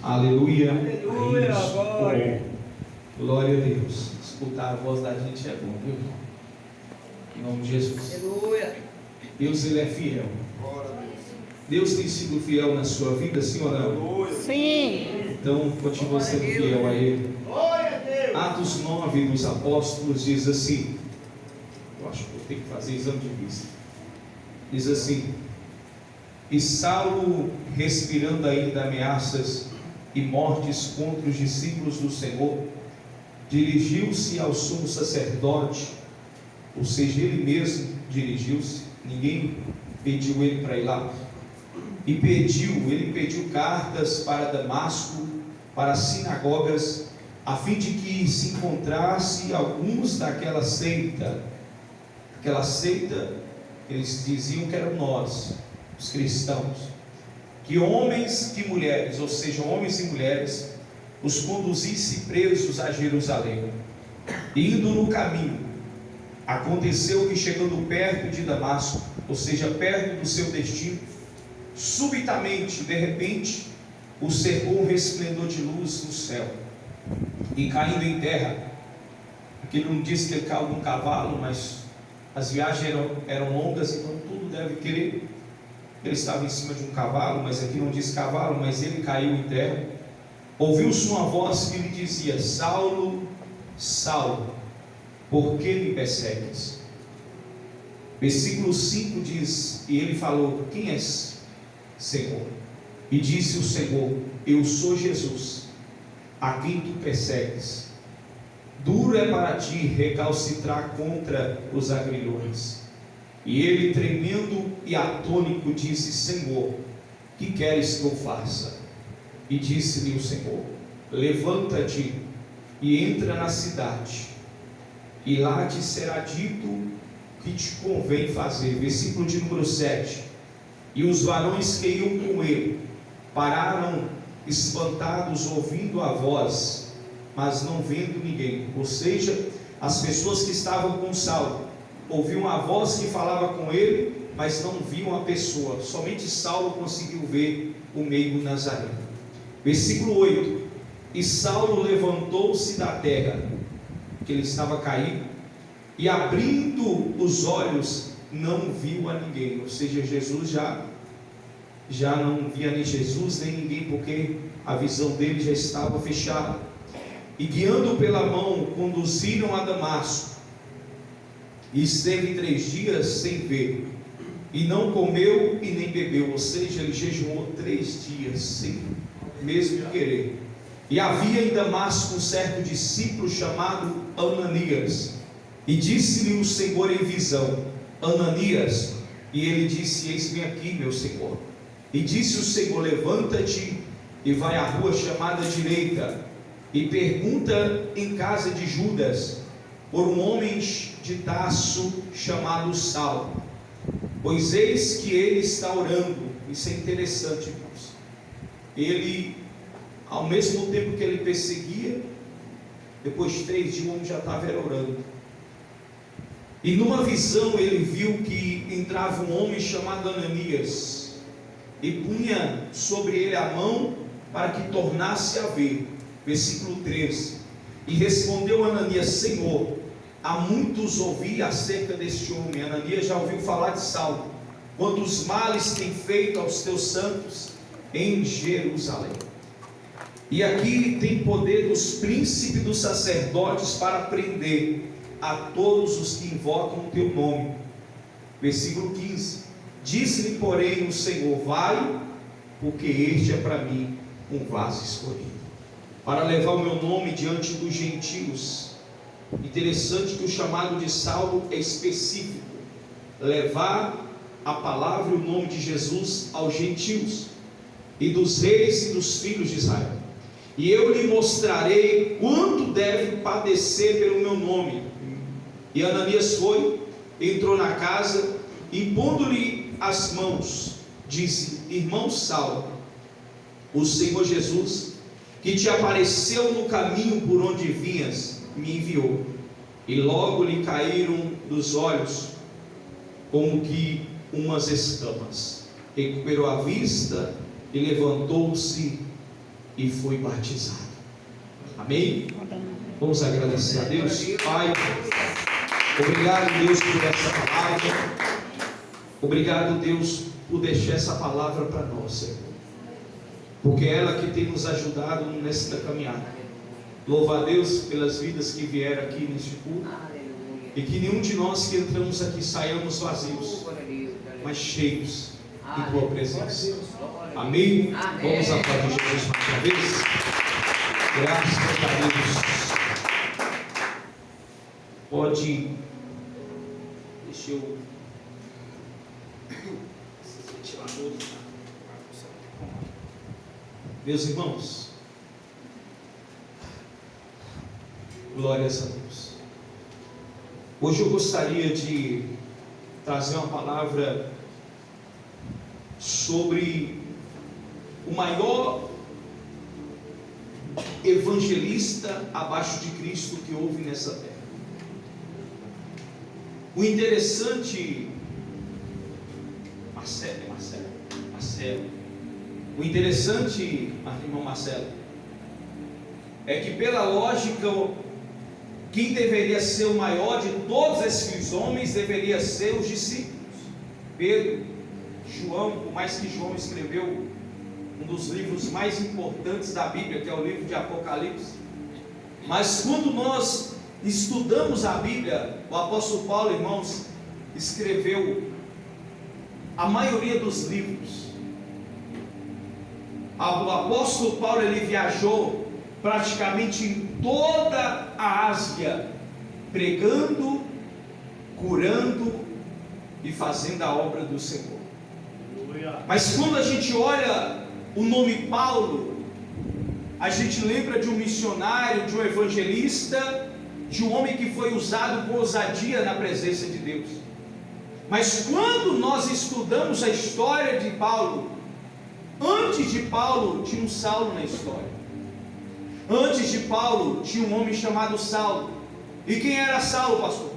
Aleluia. Aleluia, glória. Glória a Deus. Escutar a voz da gente é bom, viu? Em nome de Jesus. Aleluia. Deus, Ele é fiel. Deus tem sido fiel na sua vida, sim ou não? Sim. Então, continua sendo fiel a Ele. Glória a Deus. Atos 9 dos apóstolos diz assim. Eu acho que eu tenho que fazer exame de vista. Diz assim: e Saulo, respirando ainda ameaças e mortes contra os discípulos do Senhor, dirigiu-se ao sumo sacerdote, ou seja, ele mesmo dirigiu-se, ninguém pediu ele para ir lá, e ele pediu cartas para Damasco, para as sinagogas, a fim de que se encontrasse alguns daquela seita. Aquela seita, eles diziam que eram nós, os cristãos, que homens e mulheres, ou seja, homens e mulheres, os conduzisse presos a Jerusalém. Indo no caminho, aconteceu que, chegando perto de Damasco, ou seja, perto do seu destino, subitamente, de repente, o cercou um resplendor de luz no céu, e caindo em terra, porque ele não disse que ele caiu num cavalo, mas as viagens eram longas, então tudo deve querer. Ele estava em cima de um cavalo, mas aqui não diz cavalo, mas ele caiu em terra. Ouviu-se uma voz que lhe dizia: Saulo, Saulo, por que me persegues? Versículo 5 diz: e ele falou: quem és, Senhor? E disse o Senhor: eu sou Jesus, a quem tu persegues. Duro é para ti recalcitrar contra os agrilhões. E ele, tremendo e atônito, disse: Senhor, que queres que eu faça? E disse-lhe o Senhor: levanta-te e entra na cidade, e lá te será dito o que te convém fazer. Versículo de número 7. E os varões que iam com ele pararam espantados, ouvindo a voz, mas não vendo ninguém. Ou seja, as pessoas que estavam com Saulo ouviam a voz que falava com ele, mas não viam a pessoa. Somente Saulo conseguiu ver o meio Nazareno. Versículo 8. E Saulo levantou-se da terra, que ele estava caído, e abrindo os olhos, não viu a ninguém. Ou seja, Jesus já não via nem Jesus nem ninguém, porque a visão dele já estava fechada. E guiando pela mão, conduziram a Damasco. E esteve 3 dias sem ver, e não comeu e nem bebeu. Ou seja, ele jejuou 3 dias sem mesmo querer. E havia em Damasco um certo discípulo chamado Ananias, e disse-lhe o Senhor em visão: Ananias. E ele disse: eis-me aqui, meu Senhor. E disse o Senhor: levanta-te e vai à rua chamada direita, e pergunta em casa de Judas por um homem de Tarso chamado Saulo, pois eis que ele está orando. Isso é interessante, irmãos. Ele, ao mesmo tempo que ele perseguia, depois de 3 dias o homem já estava orando. E numa visão ele viu que entrava um homem chamado Ananias, e punha sobre ele a mão para que tornasse a ver. Versículo 13. E respondeu Ananias: Senhor, há muitos ouvi acerca deste homem. Ananias já ouviu falar de Saulo, quantos males tem feito aos teus santos em Jerusalém. E aqui tem poder dos príncipes dos sacerdotes para prender a todos os que invocam o teu nome. Versículo 15. Disse-lhe, porém, o Senhor: vai, porque este é para mim um vaso escolhido, para levar o meu nome diante dos gentios. Interessante que o chamado de Saulo é específico: levar a palavra e o nome de Jesus aos gentios, e dos reis e dos filhos de Israel. E eu lhe mostrarei quanto deve padecer pelo meu nome. E Ananias foi, entrou na casa, e pondo-lhe as mãos, disse: irmão Saulo, o Senhor Jesus, que te apareceu no caminho por onde vinhas, me enviou. E logo lhe caíram dos olhos como que umas escamas, recuperou a vista e levantou-se e foi batizado. Amém? Vamos agradecer a Deus. Pai, obrigado, Deus, por essa palavra. Obrigado, Deus, por deixar essa palavra para nós, Senhor, porque é ela que tem nos ajudado nesta caminhada. Louva a Deus pelas vidas que vieram aqui neste culto, e que nenhum de nós que entramos aqui saiamos vazios, mas cheios de Tua presença. Amém? Vamos aplaudir Jesus mais uma vez. Graças a Deus. Pode. Deixa eu. Meus irmãos, glórias a Deus. Hoje eu gostaria de trazer uma palavra sobre o maior evangelista abaixo de Cristo que houve nessa terra. O interessante, Marcelo. O interessante, irmão Marcelo, é que pela lógica, quem deveria ser o maior de todos esses homens deveria ser os discípulos. Pedro, João, por mais que João escreveu um dos livros mais importantes da Bíblia, que é o livro de Apocalipse, mas quando nós estudamos a Bíblia, o apóstolo Paulo, irmãos, escreveu a maioria dos livros. O apóstolo Paulo, ele viajou praticamente em toda a Ásia, pregando, curando e fazendo a obra do Senhor. Mas quando a gente olha o nome Paulo, a gente lembra de um missionário, de um evangelista, de um homem que foi usado com ousadia na presença de Deus. Mas quando nós estudamos a história de Paulo, antes de Paulo tinha um Saulo na história. Antes de Paulo tinha um homem chamado Saulo. E quem era Saulo, pastor?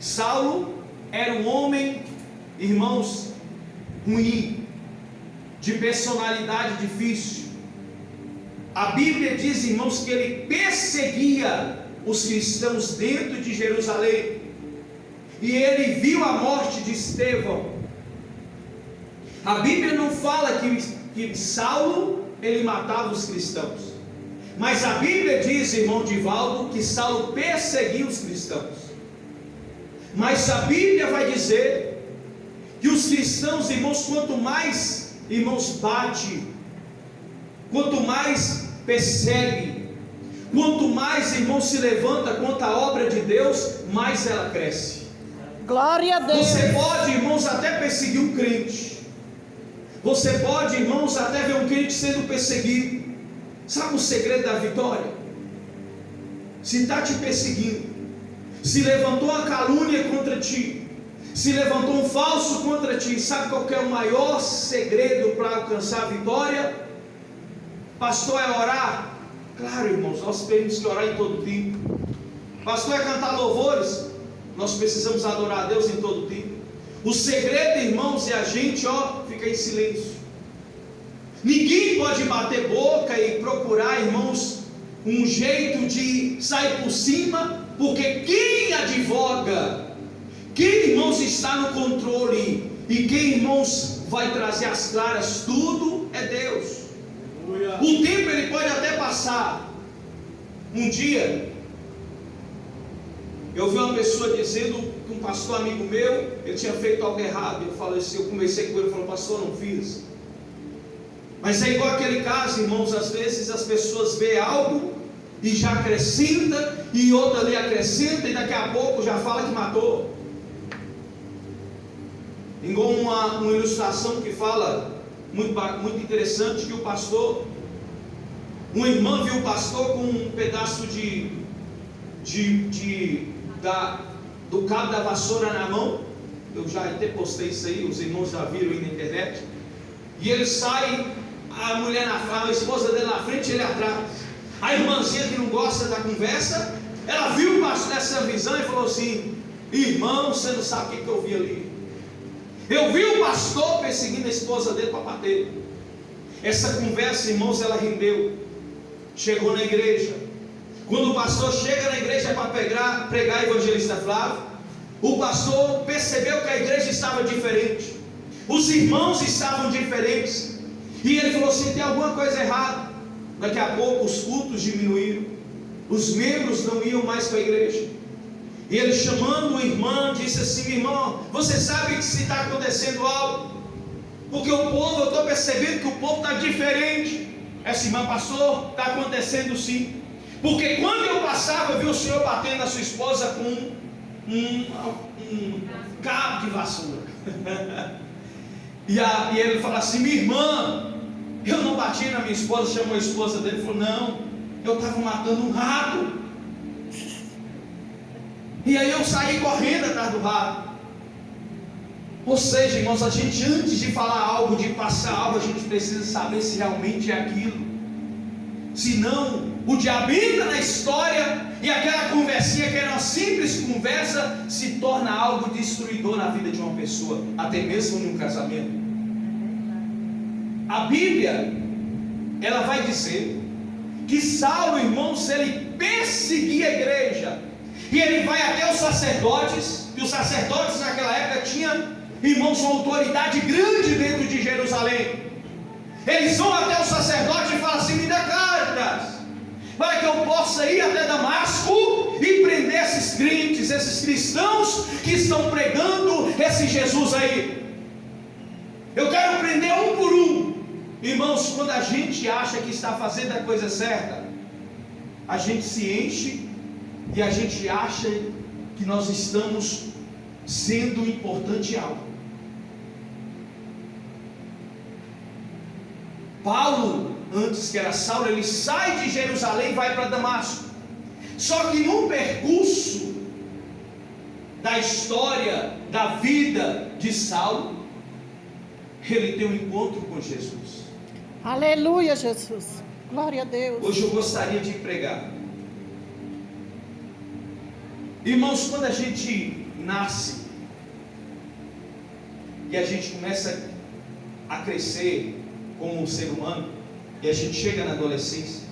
Saulo era um homem, irmãos, ruim, de personalidade difícil. A Bíblia diz, irmãos, que ele perseguia os cristãos dentro de Jerusalém. E ele viu a morte de Estevão. A Bíblia não fala que Saulo, ele matava os cristãos, mas a Bíblia diz, irmão Divaldo, que Saulo perseguia os cristãos. Mas a Bíblia vai dizer que os cristãos, irmãos, quanto mais, irmãos, bate, quanto mais persegue, quanto mais, irmãos, se levanta contra a obra de Deus, mais ela cresce. Glória a Deus. Você pode, irmãos, até perseguir um crente. Você pode, irmãos, até ver um crente sendo perseguido. Sabe o segredo da vitória? Se está te perseguindo, se levantou uma calúnia contra ti, se levantou um falso contra ti, sabe qual que é o maior segredo para alcançar a vitória? Pastor, é orar? Claro, irmãos, nós temos que orar em todo tempo. Pastor, é cantar louvores? Nós precisamos adorar a Deus em todo tempo. O segredo, irmãos, é a gente, ficar em silêncio. Ninguém pode bater boca e procurar, irmãos, um jeito de sair por cima, porque quem advoga, quem, irmãos, está no controle, e quem, irmãos, vai trazer as claras tudo, é Deus. O tempo ele pode até passar. Um dia eu vi uma pessoa dizendo que um pastor amigo meu, ele tinha feito algo errado. Eu falei assim, eu conversei com ele e falei, pastor, não fiz. Mas é igual aquele caso, irmãos, às vezes as pessoas veem algo e já acrescenta, e outra ali acrescenta, e daqui a pouco já fala que matou. Igual uma ilustração que fala, muito interessante, que o pastor, uma irmã viu o pastor com um pedaço do cabo da vassoura na mão. Eu já até postei isso aí, os irmãos já viram aí na internet. E ele sai, a mulher a esposa dele na frente, ele atrás. A irmãzinha que não gosta da conversa, ela viu o pastor nessa visão e falou assim: irmão, você não sabe o que eu vi ali. Eu vi o pastor perseguindo a esposa dele para bater. Essa conversa, irmãos, ela rendeu. chegou na igreja. Quando o pastor chega na igreja para pregar evangelista Flávio, o pastor percebeu que a igreja estava diferente, os irmãos estavam diferentes, e ele falou assim: tem alguma coisa errada. Daqui a pouco os cultos diminuíram, os membros não iam mais para a igreja. E ele, chamando uma irmã, disse assim: minha irmã, você sabe que se está acontecendo algo? Porque o povo, eu estou percebendo que o povo está diferente. Essa irmã: pastor, está acontecendo sim. Porque quando eu passava, eu vi o senhor batendo na sua esposa com um cabo de vassoura. E ele falou assim: minha irmã, eu não bati na minha esposa. Chamou a esposa dele e falou: não, eu estava matando um rato. E aí eu saí correndo atrás do rato. Ou seja, irmãos, a gente, antes de falar algo, de passar algo, a gente precisa saber se realmente é aquilo. Senão, o diabo entra na história e aquela conversinha que era uma simples conversa se torna algo destruidor na vida de uma pessoa, até mesmo em um casamento. A Bíblia, ela vai dizer que Saulo, irmãos, ele perseguia a igreja, e ele vai até os sacerdotes, e os sacerdotes naquela época tinham, irmãos, uma autoridade grande dentro de Jerusalém. Eles vão até o sacerdote e falam assim: me dá cartas, para que eu possa ir até Damasco e prender esses crentes, esses cristãos que estão pregando esse Jesus aí. Eu quero prender um por um. Irmãos, quando a gente acha que está fazendo a coisa certa, a gente se enche e a gente acha que nós estamos sendo importante em algo. Paulo, antes que era Saulo, ele sai de Jerusalém e vai para Damasco. Só que no percurso da história, da vida de Saulo, ele tem um encontro com Jesus. Aleluia, Jesus. Glória a Deus. Hoje eu gostaria de pregar. Irmãos, quando a gente nasce e a gente começa a crescer como um ser humano, e a gente chega na adolescência,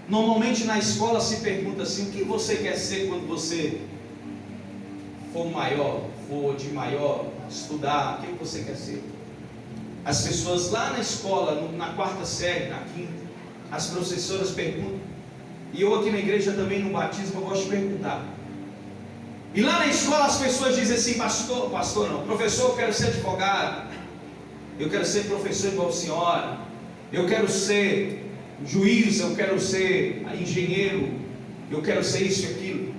normalmente na escola se pergunta assim: o que você quer ser quando você for maior, for de maior, estudar, o que você quer ser? As pessoas lá na escola, na quarta série, na quinta, as professoras perguntam, e eu aqui na igreja também no batismo eu gosto de perguntar. E lá na escola as pessoas dizem assim: pastor não, professor, eu quero ser advogado, eu quero ser professor igual a senhora, eu quero ser juiz, eu quero ser engenheiro, eu quero ser isso e aquilo.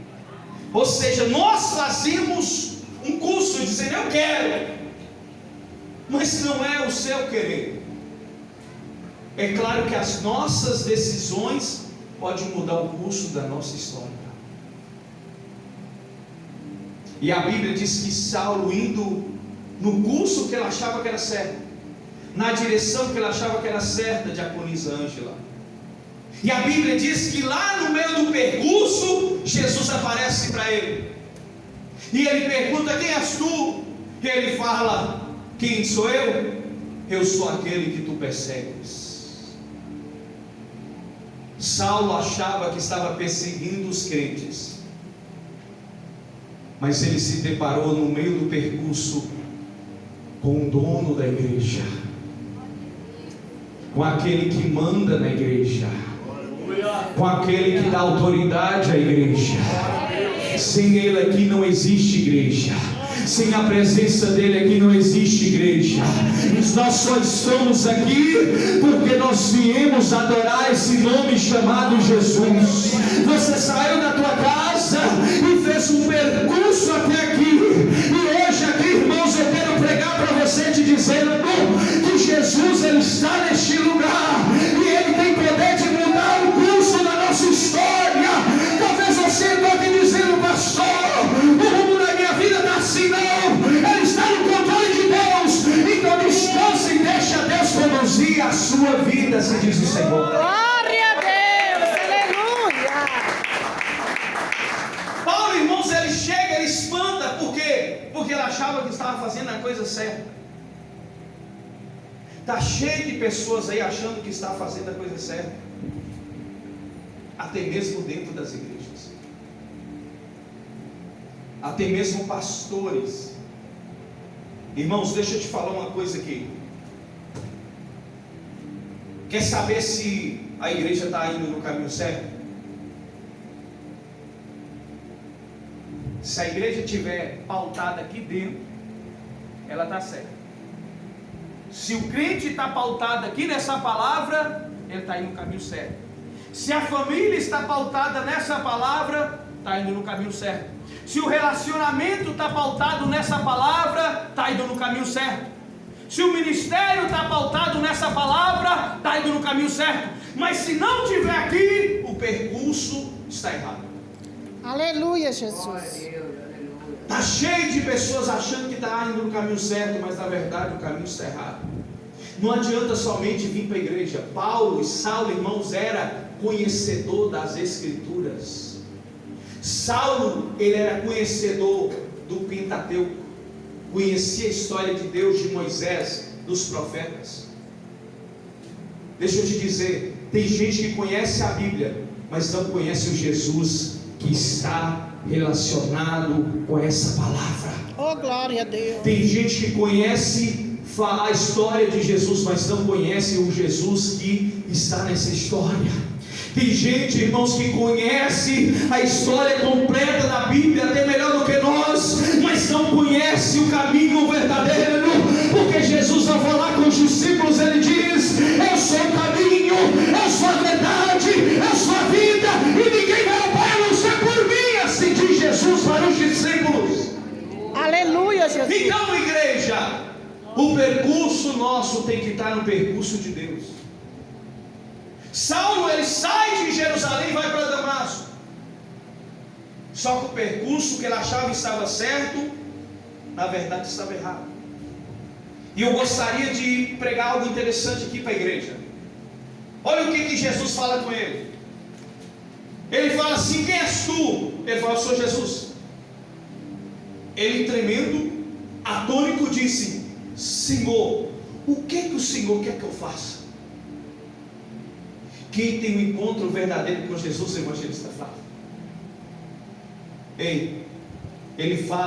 Ou seja, nós fazemos um curso dizendo eu quero, mas não é o seu querer. É claro que as nossas decisões podem mudar o curso da nossa história. E a Bíblia diz que Saulo, indo no curso que ele achava que era certo, na direção que ele achava que era certa, diaconisa Ângela, e a Bíblia diz que lá no meio do percurso, Jesus aparece para ele, e ele pergunta: quem és tu? E ele fala: quem sou eu? Eu sou aquele que tu persegues. Saulo achava que estava perseguindo os crentes, mas ele se deparou no meio do percurso com o dono da igreja, com aquele que manda na igreja, com aquele que dá autoridade à igreja. Sem ele aqui não existe igreja. Sem a presença dele aqui não existe igreja. Nós só estamos aqui porque nós viemos adorar esse nome chamado Jesus. Você saiu da tua casa e fez um percurso até aqui, e hoje aqui, irmãos, eu quero pregar para você te dizendo que Jesus, ele está neste lugar e ele tem poder de mudar o curso da nossa história. Talvez você esteja aqui dizendo: pastor, o rumo da minha vida está assim. Não, ele está no controle de Deus. Então descanse e deixa Deus conduzir a sua vida, se diz o Senhor. Glória a Deus. Aleluia. Paulo, irmãos, ele chega, ele espanta. Por quê? Porque ele achava que estava fazendo a coisa certa. Está cheio de pessoas aí achando que está fazendo a coisa certa. até mesmo dentro das igrejas, até mesmo pastores. Irmãos, deixa eu te falar uma coisa aqui. Quer saber se a igreja está indo no caminho certo? Se a igreja estiver pautada aqui dentro, ela está certa. Se o crente está pautado aqui nessa palavra, ele está indo no caminho certo. Se a família está pautada nessa palavra, está indo no caminho certo. Se o relacionamento está pautado nessa palavra, está indo no caminho certo. Se o ministério está pautado nessa palavra, está indo no caminho certo. Mas se não tiver aqui, o percurso está errado. Aleluia, Jesus. Está cheio de pessoas achando que está indo no caminho certo, mas na verdade o caminho está errado. Não adianta somente vir para a igreja. Paulo e Saulo, irmãos, era conhecedor das Escrituras. Saulo, ele era conhecedor do Pentateuco, conhecia a história de Deus, de Moisés, dos profetas. Deixa eu te dizer, tem gente que conhece a Bíblia, mas não conhece o Jesus que está relacionado com essa palavra. Oh, glória a Deus. Tem gente que conhece a história de Jesus, mas não conhece o Jesus que está nessa história. Tem gente, irmãos, que conhece a história completa da Bíblia, até melhor do que nós, mas não conhece o caminho verdadeiro, porque Jesus, ao falar com os discípulos, ele diz: eu sou o caminho, eu sou a verdade, eu sou a vida, e ninguém vai ao Pai a não ser por mim, assim diz Jesus para os discípulos. Aleluia, Jesus. Então, igreja, o percurso nosso tem que estar no percurso de Deus. Saulo, ele sai de Jerusalém e vai para Damasco. Só que o percurso que ele achava estava certo, na verdade estava errado. E eu gostaria de pregar algo interessante aqui para a igreja. Olha o que Jesus fala com ele. Ele fala assim: quem és tu? Ele fala: eu sou Jesus. Ele, tremendo, atônico, disse: Senhor, o que o Senhor quer que eu faça? Quem tem um encontro verdadeiro com Jesus, o evangelista fala. Ei, ele fala